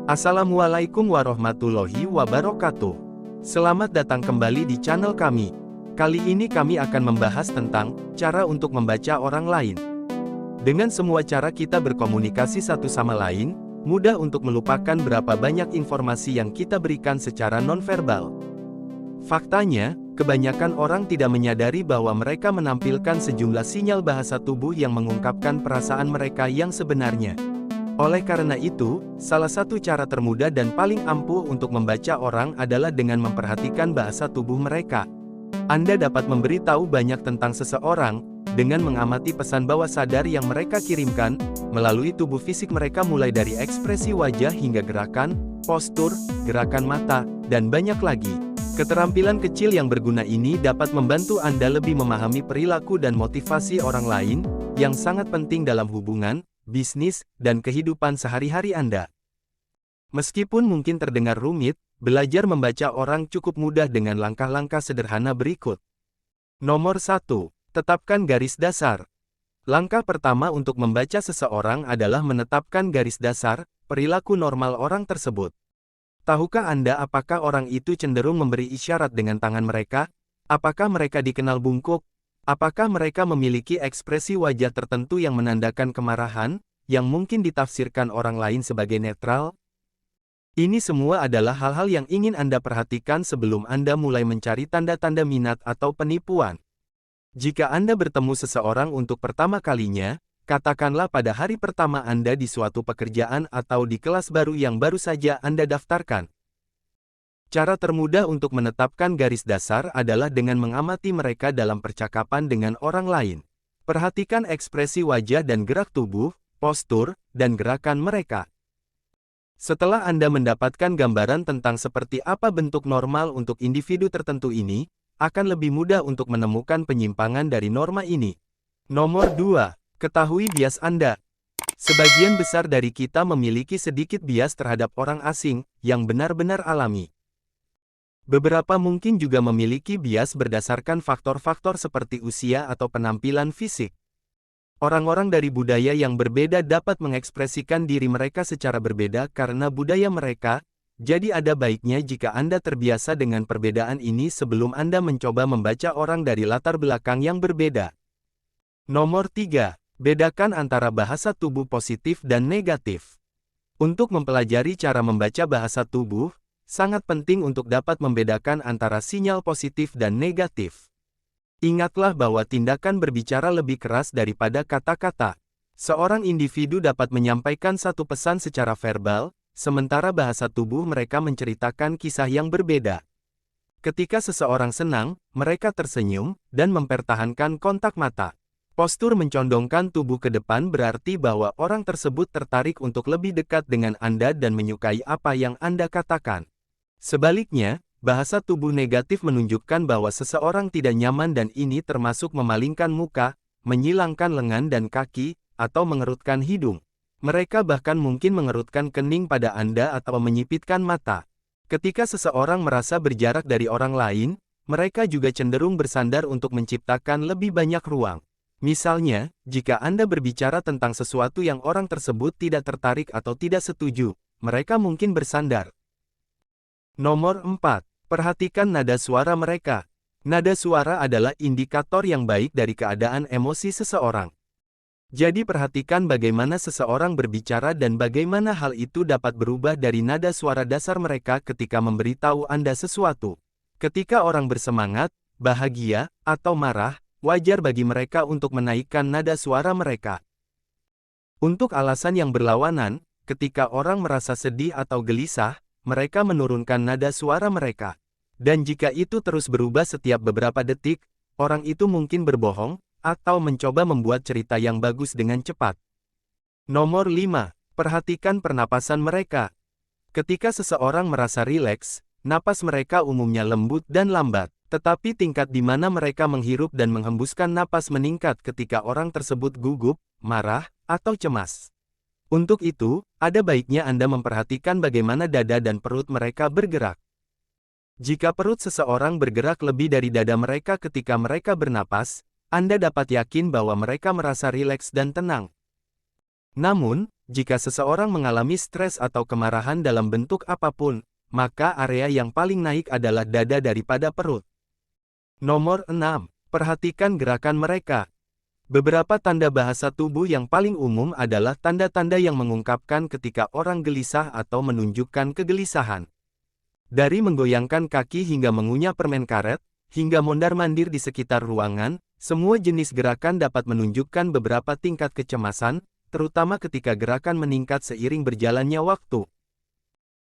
Assalamualaikum warahmatullahi wabarakatuh. Selamat datang kembali di channel kami. Kali ini kami akan membahas tentang cara untuk membaca orang lain. Dengan semua cara kita berkomunikasi satu sama lain, mudah untuk melupakan berapa banyak informasi yang kita berikan secara nonverbal. Faktanya, kebanyakan orang tidak menyadari bahwa mereka menampilkan sejumlah sinyal bahasa tubuh yang mengungkapkan perasaan mereka yang sebenarnya. Oleh karena itu, salah satu cara termudah dan paling ampuh untuk membaca orang adalah dengan memperhatikan bahasa tubuh mereka. Anda dapat memberitahu banyak tentang seseorang, dengan mengamati pesan bawah sadar yang mereka kirimkan, melalui tubuh fisik mereka mulai dari ekspresi wajah hingga gerakan, postur, gerakan mata, dan banyak lagi. Keterampilan kecil yang berguna ini dapat membantu Anda lebih memahami perilaku dan motivasi orang lain, yang sangat penting dalam hubungan, bisnis, dan kehidupan sehari-hari Anda. Meskipun mungkin terdengar rumit, belajar membaca orang cukup mudah dengan langkah-langkah sederhana berikut. Nomor 1. Tetapkan garis dasar. Langkah pertama untuk membaca seseorang adalah menetapkan garis dasar, perilaku normal orang tersebut. Tahukah Anda apakah orang itu cenderung memberi isyarat dengan tangan mereka? Apakah mereka dikenal bungkuk? Apakah mereka memiliki ekspresi wajah tertentu yang menandakan kemarahan, yang mungkin ditafsirkan orang lain sebagai netral? Ini semua adalah hal-hal yang ingin Anda perhatikan sebelum Anda mulai mencari tanda-tanda minat atau penipuan. Jika Anda bertemu seseorang untuk pertama kalinya, katakanlah pada hari pertama Anda di suatu pekerjaan atau di kelas baru yang baru saja Anda daftarkan. Cara termudah untuk menetapkan garis dasar adalah dengan mengamati mereka dalam percakapan dengan orang lain. Perhatikan ekspresi wajah dan gerak tubuh, postur, dan gerakan mereka. Setelah Anda mendapatkan gambaran tentang seperti apa bentuk normal untuk individu tertentu ini, akan lebih mudah untuk menemukan penyimpangan dari norma ini. Nomor 2. Ketahui bias Anda. Sebagian besar dari kita memiliki sedikit bias terhadap orang asing, yang benar-benar alami. Beberapa mungkin juga memiliki bias berdasarkan faktor-faktor seperti usia atau penampilan fisik. Orang-orang dari budaya yang berbeda dapat mengekspresikan diri mereka secara berbeda karena budaya mereka, jadi ada baiknya jika Anda terbiasa dengan perbedaan ini sebelum Anda mencoba membaca orang dari latar belakang yang berbeda. Nomor 3. Bedakan antara bahasa tubuh positif dan negatif. Untuk mempelajari cara membaca bahasa tubuh, sangat penting untuk dapat membedakan antara sinyal positif dan negatif. Ingatlah bahwa tindakan berbicara lebih keras daripada kata-kata. Seorang individu dapat menyampaikan satu pesan secara verbal, sementara bahasa tubuh mereka menceritakan kisah yang berbeda. Ketika seseorang senang, mereka tersenyum, dan mempertahankan kontak mata. Postur mencondongkan tubuh ke depan berarti bahwa orang tersebut tertarik untuk lebih dekat dengan Anda dan menyukai apa yang Anda katakan. Sebaliknya, bahasa tubuh negatif menunjukkan bahwa seseorang tidak nyaman dan ini termasuk memalingkan muka, menyilangkan lengan dan kaki, atau mengerutkan hidung. Mereka bahkan mungkin mengerutkan kening pada Anda atau menyipitkan mata. Ketika seseorang merasa berjarak dari orang lain, mereka juga cenderung bersandar untuk menciptakan lebih banyak ruang. Misalnya, jika Anda berbicara tentang sesuatu yang orang tersebut tidak tertarik atau tidak setuju, mereka mungkin bersandar. Nomor 4. Perhatikan nada suara mereka. Nada suara adalah indikator yang baik dari keadaan emosi seseorang. Jadi perhatikan bagaimana seseorang berbicara dan bagaimana hal itu dapat berubah dari nada suara dasar mereka ketika memberitahu Anda sesuatu. Ketika orang bersemangat, bahagia, atau marah, wajar bagi mereka untuk menaikkan nada suara mereka. Untuk alasan yang berlawanan, ketika orang merasa sedih atau gelisah, mereka menurunkan nada suara mereka. Dan jika itu terus berubah setiap beberapa detik, orang itu mungkin berbohong, atau mencoba membuat cerita yang bagus dengan cepat. Nomor 5. Perhatikan pernapasan mereka. Ketika seseorang merasa rileks, napas mereka umumnya lembut dan lambat. Tetapi tingkat di mana mereka menghirup dan menghembuskan napas meningkat ketika orang tersebut gugup, marah, atau cemas. Untuk itu, ada baiknya Anda memperhatikan bagaimana dada dan perut mereka bergerak. Jika perut seseorang bergerak lebih dari dada mereka ketika mereka bernapas, Anda dapat yakin bahwa mereka merasa rileks dan tenang. Namun, jika seseorang mengalami stres atau kemarahan dalam bentuk apapun, maka area yang paling naik adalah dada daripada perut. Nomor 6. Perhatikan gerakan mereka. Beberapa tanda bahasa tubuh yang paling umum adalah tanda-tanda yang mengungkapkan ketika orang gelisah atau menunjukkan kegelisahan. Dari menggoyangkan kaki hingga mengunyah permen karet, hingga mondar-mandir di sekitar ruangan, semua jenis gerakan dapat menunjukkan beberapa tingkat kecemasan, terutama ketika gerakan meningkat seiring berjalannya waktu.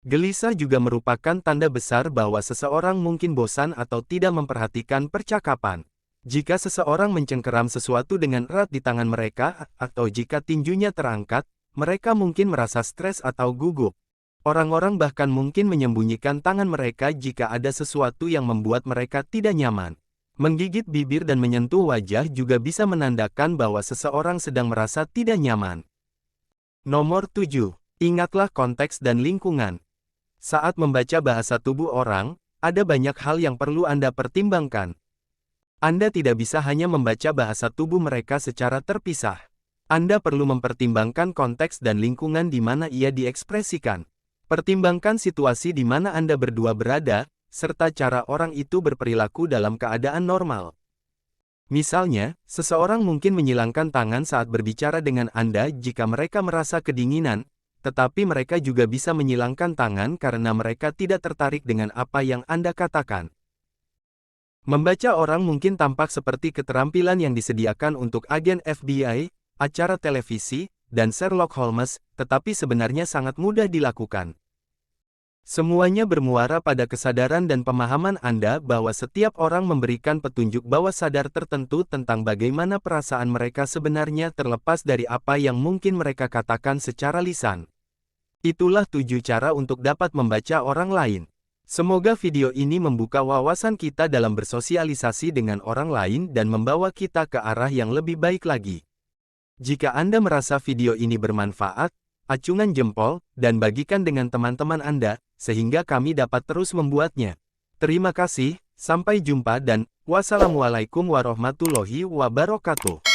Gelisah juga merupakan tanda besar bahwa seseorang mungkin bosan atau tidak memperhatikan percakapan. Jika seseorang mencengkeram sesuatu dengan erat di tangan mereka, atau jika tinjunya terangkat, mereka mungkin merasa stres atau gugup. Orang-orang bahkan mungkin menyembunyikan tangan mereka jika ada sesuatu yang membuat mereka tidak nyaman. Menggigit bibir dan menyentuh wajah juga bisa menandakan bahwa seseorang sedang merasa tidak nyaman. Nomor 7. Ingatlah konteks dan lingkungan. Saat membaca bahasa tubuh orang, ada banyak hal yang perlu Anda pertimbangkan. Anda tidak bisa hanya membaca bahasa tubuh mereka secara terpisah. Anda perlu mempertimbangkan konteks dan lingkungan di mana ia diekspresikan. Pertimbangkan situasi di mana Anda berdua berada, serta cara orang itu berperilaku dalam keadaan normal. Misalnya, seseorang mungkin menyilangkan tangan saat berbicara dengan Anda jika mereka merasa kedinginan, tetapi mereka juga bisa menyilangkan tangan karena mereka tidak tertarik dengan apa yang Anda katakan. Membaca orang mungkin tampak seperti keterampilan yang disediakan untuk agen FBI, acara televisi, dan Sherlock Holmes, tetapi sebenarnya sangat mudah dilakukan. Semuanya bermuara pada kesadaran dan pemahaman Anda bahwa setiap orang memberikan petunjuk bawah sadar tertentu tentang bagaimana perasaan mereka sebenarnya terlepas dari apa yang mungkin mereka katakan secara lisan. Itulah 7 cara untuk dapat membaca orang lain. Semoga video ini membuka wawasan kita dalam bersosialisasi dengan orang lain dan membawa kita ke arah yang lebih baik lagi. Jika Anda merasa video ini bermanfaat, acungan jempol, dan bagikan dengan teman-teman Anda, sehingga kami dapat terus membuatnya. Terima kasih, sampai jumpa dan wassalamualaikum warahmatullahi wabarakatuh.